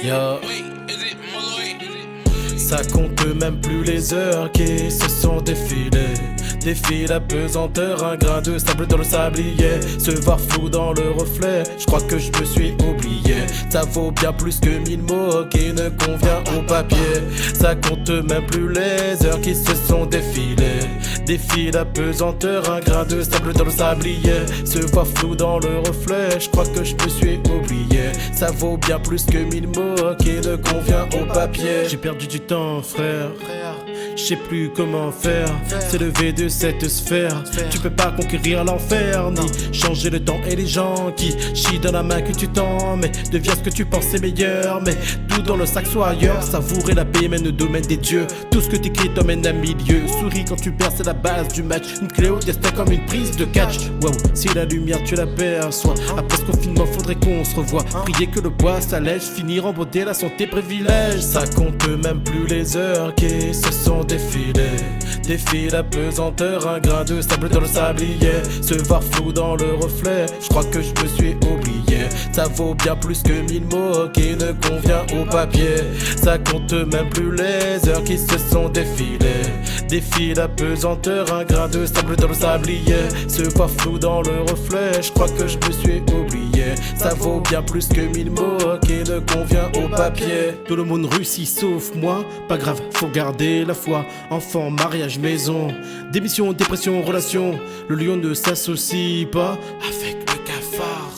Yo. Ça compte même plus les heures qui se sont défilées. Défile la pesanteur, un grain de sable dans le sablier. Se voir flou dans le reflet, je crois que je me suis oublié. Ça vaut bien plus que 1000 mots qui ne convient au papier. Ça compte même plus les heures qui se sont défilées. Défile la pesanteur, un grain de sable dans le sablier. Se voir flou dans le reflet, je crois que je me suis oublié. Ça vaut bien plus que 1000 mots qui ne convient au papier. J'ai perdu du temps, frère. Je sais plus comment faire, s'élever de cette sphère. Tu peux pas conquérir l'enfer, ni changer le temps et les gens qui chient dans la main que tu tends. Mais deviens ce que tu penses c'est meilleur, mais tout dans le sac soit ailleurs. Savourer la paix mène au domaine des dieux. Tout ce que t'écris t'emmène à milieu. Souris quand tu perds, c'est la base du match. Une clé au destin comme une prise de catch. Wow, si la lumière tu l'aperçois. Après ce confinement faudrait qu'on se revoie. Prier que le poids s'allège, finir en beauté, la santé privilège. Ça compte même plus les heures qui se sont défilées. Défile la pesanteur, un grain de sable dans le sablier. Se voir flou dans le reflet, je crois que je me suis oublié. Ça vaut bien plus que 1000 mots qui ne convient au papier. Ça compte même plus les heures qui se sont défilées. Défile la pesanteur, un grain de sable dans le sablier. Se voir flou dans le reflet, je crois que je me suis oublié. Ça vaut bien plus que 1000 mots qui ne convient au papier. Tout le monde réussit sauf moi, pas grave, faut garder la foi. Enfant, mariage, maison, démission, dépression, relation. Le lion ne s'associe pas avec le cafard.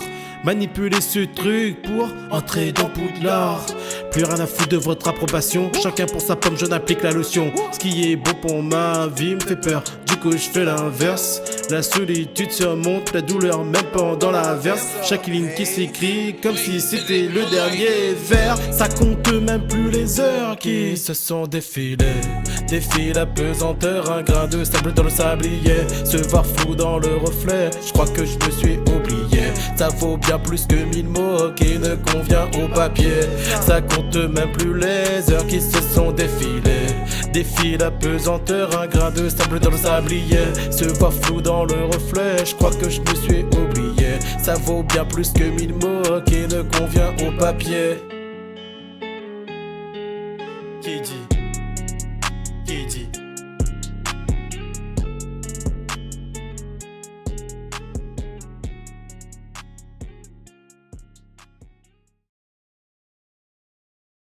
Manipuler ce truc pour entrer dans Poudlard. Plus rien à foutre de votre approbation. Chacun pour sa pomme, je n'applique la lotion. Ce qui est bon pour ma vie me fait peur. Du coup je fais l'inverse. La solitude surmonte la douleur même pendant l'averse. Chaque ligne qui s'écrit comme si c'était le dernier vers. Ça compte même plus les heures qui se sont défilées. Défile la pesanteur, un grain de sable dans le sablier. Se voir flou dans le reflet, je crois que je me suis oublié. Ça vaut bien plus que 1000 mots qui ne convient au papier. Ça compte même plus les heures qui se sont défilées. Défile la pesanteur, un grain de sable dans le sablier. Se voir flou dans le reflet, je crois que je me suis oublié. Ça vaut bien plus que 1000 mots qui ne convient au papier.